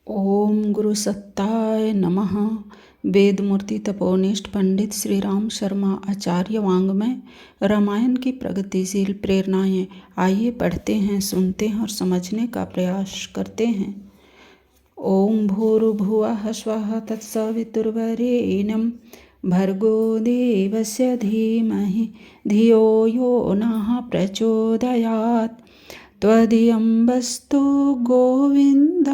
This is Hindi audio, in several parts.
ओम गुरु सत्ताय नमः। वेदमूर्ति तपोनिष्ठ पंडित श्री राम शर्मा आचार्य वाङ्मय रामायण की प्रगतिशील प्रेरणाएं। आइए पढ़ते हैं, सुनते हैं और समझने का प्रयास करते हैं। ओम भूर्भुवः स्वः तत्सवितुर्वरेण्यं भर्गो देवस्य धीमहि धियो यो नः प्रचोदयात्। त्वदीयं वस्तु गोविंद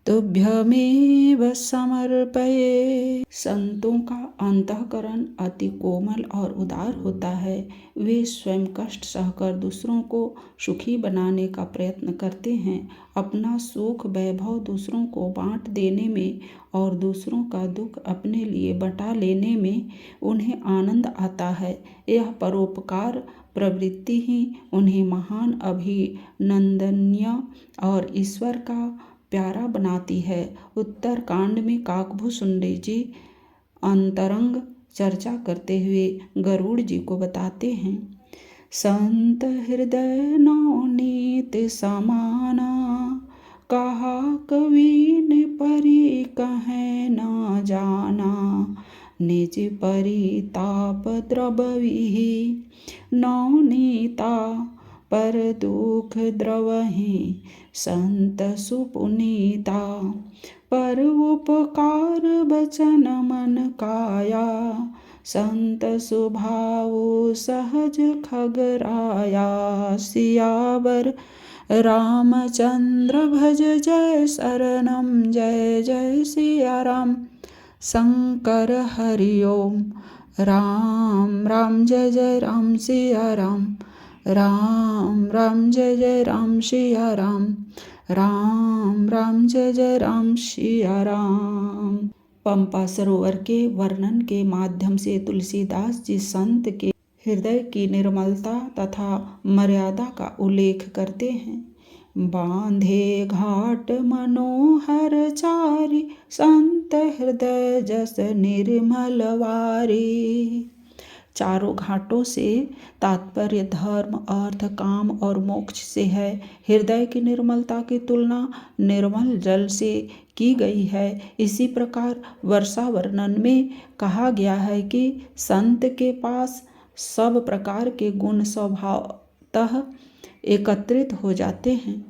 तुभ्यमेव समर्पये। संतों का अंतःकरण अति कोमल और उदार होता है। वे स्वयं कष्ट सहकर दूसरों को सुखी बनाने का प्रयत्न करते हैं। अपना सुख वैभव दूसरों को बांट देने में और दूसरों का दुख अपने लिए बटा लेने में उन्हें आनंद आता है। यह परोपकार प्रवृत्ति ही उन्हें महान, अभिनंदनीय और ईश्वर का प्यारा बनाती है। उत्तर कांड में काकभूषुंडी जी अंतरंग चर्चा करते हुए गरुड़ जी को बताते हैं। संत हृदय नवनीत समाना, कहा कवि ने परी कहे न जाना। निज परिताप द्रवही नवनीता, पर दुख द्रवहि संत सुपुनीता। पर उपकार बचन मन काया, संत सुभाव सहज खगराया। सियावर रामचंद्र भज जय शरणम, जय जय सिया राम। शंकर हरि ओम। राम राम जय जय राम सिया राम। राम राम जय जय राम सिया राम। राम राम जय जय राम सिया राम। पंपा सरोवर के वर्णन के माध्यम से तुलसीदास जी संत के हृदय की निर्मलता तथा मर्यादा का उल्लेख करते हैं। बांधे घाट मनोहर चारि, संत हृदय जस निर्मल वारी। चारों घाटों से तात्पर्य धर्म, अर्थ, काम और मोक्ष से है। हृदय की निर्मलता की तुलना निर्मल जल से की गई है। इसी प्रकार वर्षा वर्णन में कहा गया है कि संत के पास सब प्रकार के गुण स्वभावतः एकत्रित हो जाते हैं।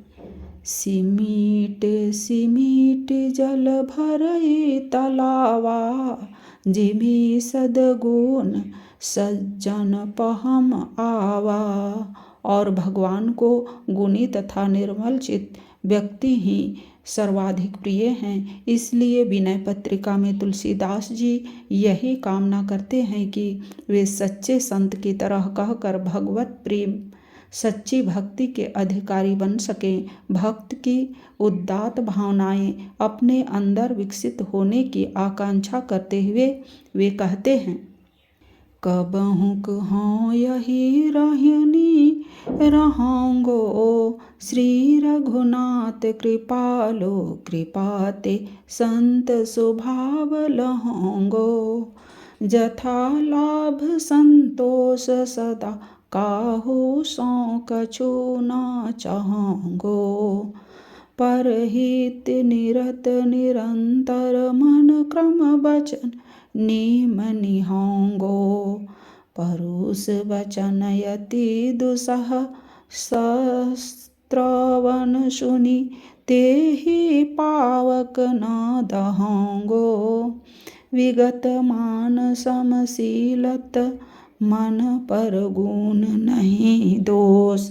सिमीट सिमीट जल भरई तलावा, जिमी सदगुण सज्जन पहम आवा। और भगवान को गुणी तथा निर्मल चित्त व्यक्ति ही सर्वाधिक प्रिय हैं। इसलिए विनय पत्रिका में तुलसीदास जी यही कामना करते हैं कि वे सच्चे संत की तरह कहकर भगवत प्रेम, सच्ची भक्ति के अधिकारी बन सकें। भक्त की उदात्त भावनाएं अपने अंदर विकसित होने की आकांक्षा करते हुए वे कहते हैं। कबहु कहो यही रहनी रहूँगो, श्री रघुनाथ कृपालो कृपाते संत स्वभाव लहोंगो। जथा लाभ संतोष सदा, काहू सौ कछु न चाहूँगो। परहित निरत निरंतर मन क्रम वचन नेम निहोंगो। परुष वचन यति दुसह, श्रवण सुनि तेहि पावक न दहोंगो। विगत मान समशीलत, मन पर गुण नहीं दोष।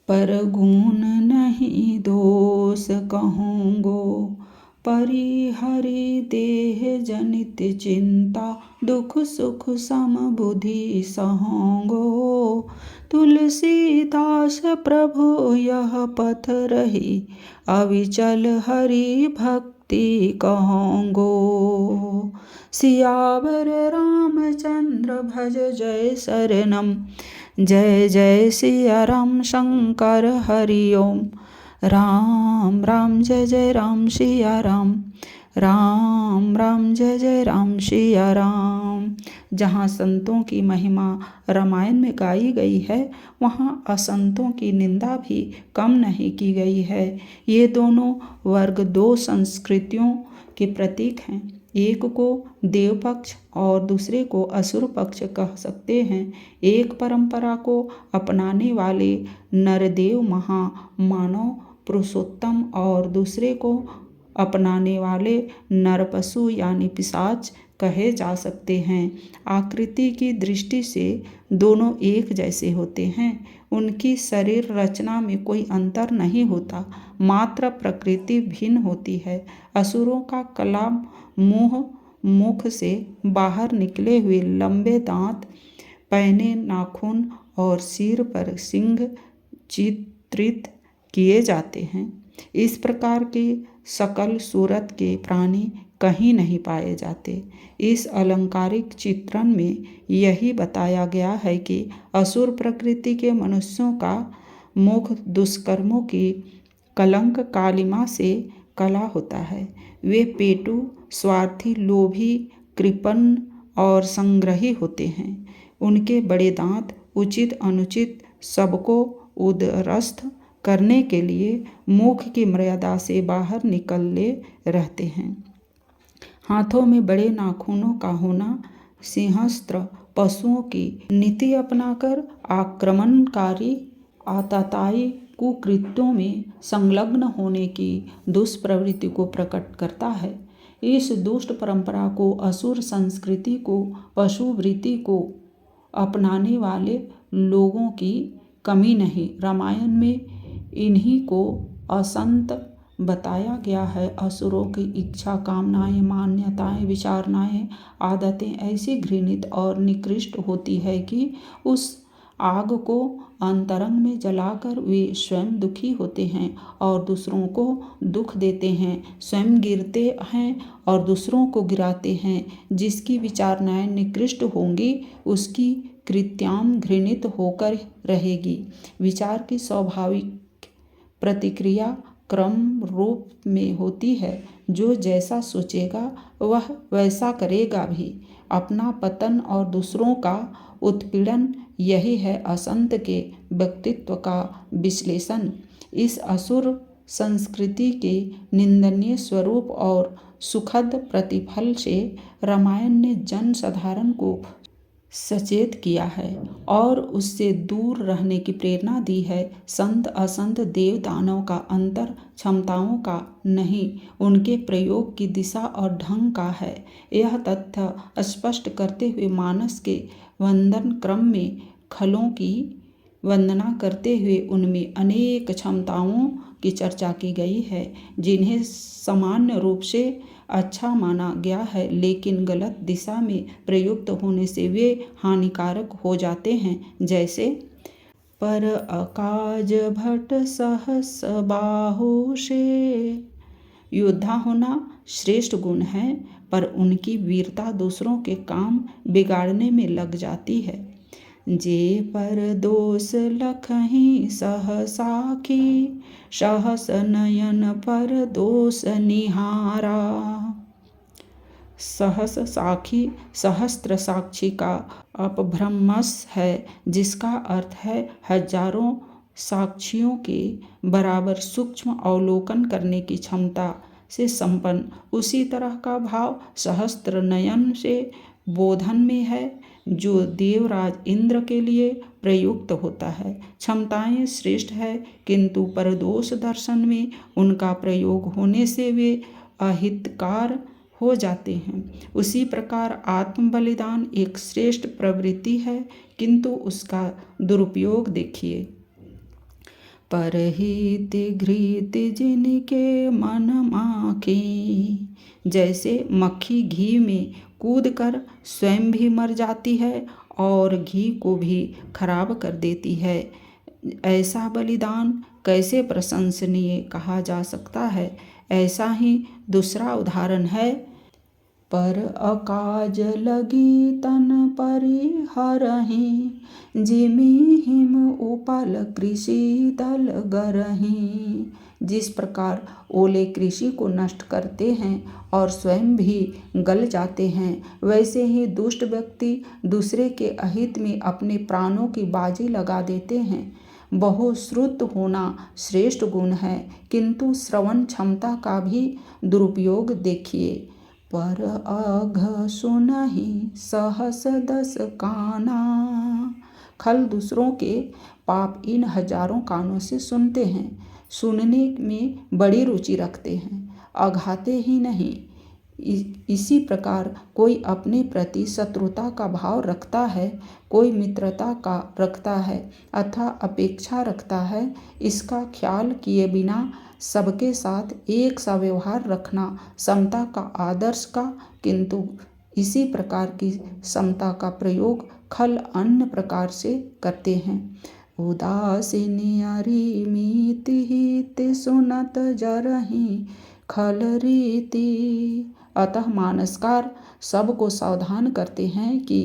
पर गुण नहीं दोष कहूँगो। परिहरि देह जनित चिंता, दुख सुख सम बुद्धि सहोंगो। तुलसीदास प्रभु यह पथ रही, अविचल हरि भक्ति कहूँगो। सियावर रामचंद्र भज जय शरणम, जय जय सिया राम। शंकर हरि ओम। राम राम जय जय राम सिया राम। राम राम जय जय राम सिया राम। जहाँ संतों की महिमा रामायण में गाई गई है, वहाँ असंतों की निंदा भी कम नहीं की गई है। ये दोनों वर्ग दो संस्कृतियों के प्रतीक हैं। एक को देव पक्ष और दूसरे को असुर पक्ष कह सकते हैं। एक परंपरा को अपनाने वाले नरदेव महामानव पुरुषोत्तम और दूसरे को अपनाने वाले नरपशु यानी पिशाच कहे जा सकते हैं। आकृति की दृष्टि से दोनों एक जैसे होते हैं। उनकी शरीर रचना में कोई अंतर नहीं होता, मात्र प्रकृति भिन्न होती है। असुरों का कला मुख से बाहर निकले हुए लंबे दांत, पैने नाखून और सिर पर सिंह चित्रित किए जाते हैं। इस प्रकार के सकल सूरत के प्राणी कहीं नहीं पाए जाते। इस अलंकारिक चित्रण में यही बताया गया है कि असुर प्रकृति के मनुष्यों का मुख दुष्कर्मों की कलंक कालिमा से कला होता है। वे पेटू, स्वार्थी, लोभी, कृपण और संग्रही होते हैं। उनके बड़े दांत उचित अनुचित सबको उदरस्थ करने के लिए मुख की मर्यादा से बाहर निकले रहते हैं। हाथों में बड़े नाखूनों का होना सिंहस्त्र पशुओं की नीति अपनाकर आक्रमणकारी आतताई कुकृत्यों में संलग्न होने की दुष्प्रवृत्ति को प्रकट करता है। इस दुष्ट परंपरा को, असुर संस्कृति को, पशुवृत्ति को अपनाने वाले लोगों की कमी नहीं। रामायण में इन्हीं को असंत बताया गया है। असुरों की इच्छा, कामनाएं, मान्यताएं, विचारणाएं, आदतें ऐसी घृणित और निकृष्ट होती है कि उस आग को अंतरंग में जलाकर वे स्वयं दुखी होते हैं और दूसरों को दुख देते हैं, स्वयं गिरते हैं और दूसरों को गिराते हैं। जिसकी विचारणाएं निकृष्ट होंगी उसकी कृत्याम घृणित होकर रहेगी। विचार की स्वाभाविक प्रतिक्रिया क्रम रूप में होती है। जो जैसा सोचेगा वह वैसा करेगा भी। अपना पतन और दूसरों का उत्पीड़न, यही है असंत के व्यक्तित्व का विश्लेषण। इस असुर संस्कृति के निंदनीय स्वरूप और सुखद प्रतिफल से रामायण ने जन साधारण को सचेत किया है और उससे दूर रहने की प्रेरणा दी है। संत असंत, देव दानव का अंतर क्षमताओं का नहीं, उनके प्रयोग की दिशा और ढंग का है। यह तथ्य स्पष्ट करते हुए मानस के वंदन क्रम में खलों की वंदना करते हुए उनमें अनेक क्षमताओं की चर्चा की गई है, जिन्हें सामान्य रूप से अच्छा माना गया है, लेकिन गलत दिशा में प्रयुक्त होने से वे हानिकारक हो जाते हैं। जैसे पर अकाज भट सहस बाहु से। योद्धा होना श्रेष्ठ गुण है, पर उनकी वीरता दूसरों के काम बिगाड़ने में लग जाती है। जे पर दोष लखहि सहसाखी, सहस नयन पर दोष निहारा। सहस साखी सहस्त्र साक्षी का अपभ्रंश है, जिसका अर्थ है हजारों साक्षियों के बराबर सूक्ष्म अवलोकन करने की क्षमता से संपन्न। उसी तरह का भाव सहस्त्र नयन से बोधन में है, जो देवराज इंद्र के लिए प्रयुक्त होता है। क्षमताएं श्रेष्ठ है, किंतु परदोष दर्शन में उनका प्रयोग होने से वे अहितकार हो जाते हैं। उसी प्रकार आत्म बलिदान एक श्रेष्ठ प्रवृत्ति है, किंतु उसका दुरुपयोग देखिए। परहित घृत जिनके मन माखी। जैसे मक्खी घी में कूदकर स्वयं भी मर जाती है और घी को भी खराब कर देती है, ऐसा बलिदान कैसे प्रशंसनीय कहा जा सकता है। ऐसा ही दूसरा उदाहरण है, पर अकाज लगी तन परिहरहि, जिमि हिम उपल कृषि दल गरहि। जिस प्रकार ओले कृषि को नष्ट करते हैं और स्वयं भी गल जाते हैं, वैसे ही दुष्ट व्यक्ति दूसरे के अहित में अपने प्राणों की बाजी लगा देते हैं। बहुश्रुत होना श्रेष्ठ गुण है, किंतु श्रवण क्षमता का भी दुरुपयोग देखिए। पर अघ सुनहि सहस दस काना। खल दूसरों के पाप इन हजारों कानों से सुनते हैं, सुनने में बड़ी रुचि रखते हैं, अघाते ही नहीं। इसी प्रकार कोई अपने प्रति शत्रुता का भाव रखता है, कोई मित्रता का रखता है अथवा अपेक्षा रखता है। इसका ख्याल किए बिना सबके साथ एक सा व्यवहार रखना समता का आदर्श का, किंतु इसी प्रकार की समता का प्रयोग खल अन्य प्रकार से करते हैं। उदासीनियरी मीति हित सुनत जरहि खल रीति। अतः मानसकार सबको सावधान करते हैं कि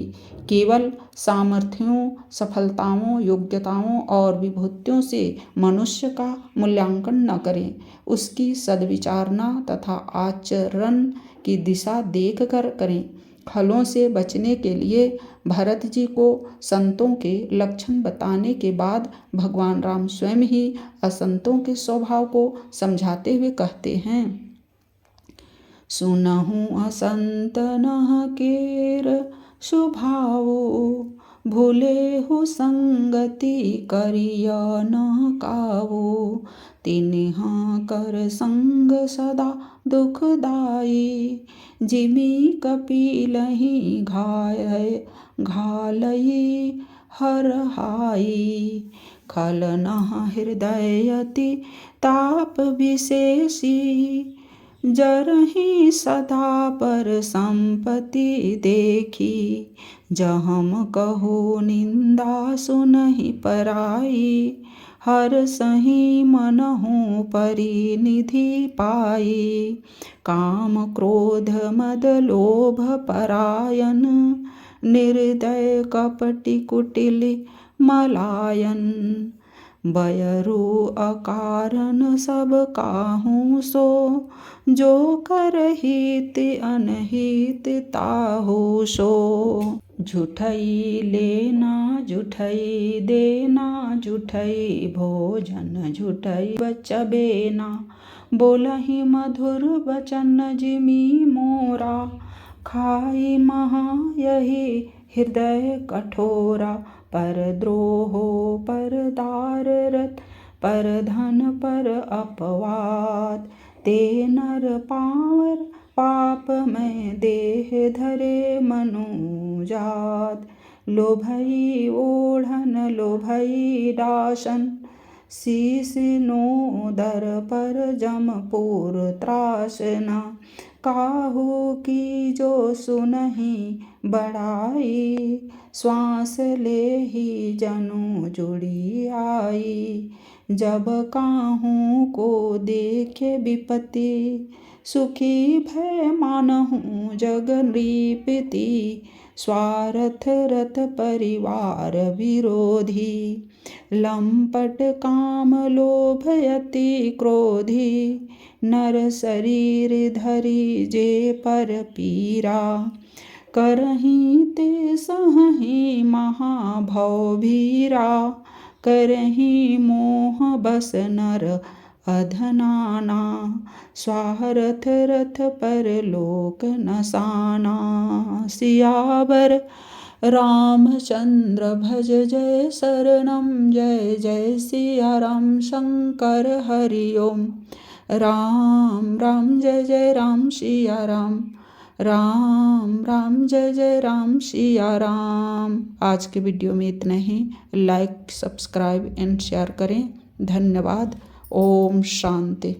केवल सामर्थ्यों, सफलताओं, योग्यताओं और विभूतियों से मनुष्य का मूल्यांकन न करें, उसकी सद्विचारना तथा आचरण की दिशा देखकर करें। खलों से बचने के लिए भरत जी को संतों के लक्षण बताने के बाद भगवान राम स्वयं ही असंतों के स्वभाव को समझाते हुए कहते हैं, सुनहु असंत नह केर स्वभावो, भूले हो संगति करिय न कावो, तिन्ह कर संग सदा दुखदाई, जिमि कपिलहि घालई हरहाई। खल नह हृदय अति ताप विशेषी, जरहि सदा पर संपत्ति देखी, जहम कहो निंदा सुनहि पराई, हर सही मनहु परिनिधि पाई। काम क्रोध मद लोभ परायन, निर्दय कपटि कुटिल मलायन, बयरु अकारण सब काहू सो, जो कर हित अनहित ताहू सो। झूठई लेना झूठई देना, झूठई भोजन झूठई बचबेना, बोलहि मधुर बचन जिमि मोरा, खाई महा यही हृदय कठोरा। पर द्रोहो पर दार रत, पर धन पर अपवाद, ते नर पावर पाप में देह धरे मनुजात। लोभई ओढ़न लोभई दासन, शीस नोदर पर जमपुर त्रासना, काहू की जो सुनहि बड़ाई, श्वास ले ही जनु जुड़ी आई। जब काहू को देखे विपत्ति, सुखी भय मानहु जग नृपति, स्वार्थ रथ परिवार विरोधी, लंपट काम लोभ अति क्रोधी, नर शरीर धरी जे पर पीरा, करहि ते सहहि महाभव भीरा, करहि मोह बस नर अधनाना, स्वार्थ रथ पर लोक नसाना। सियावर रामचंद्र भज जय शरणम, जय जय सिया राम शंकर हरि ओम। राम राम जय जय राम सिया राम, राम राम जय जय राम सिया राम। आज के वीडियो में इतना ही। लाइक, सब्सक्राइब एंड शेयर करें। धन्यवाद। ओम शांति।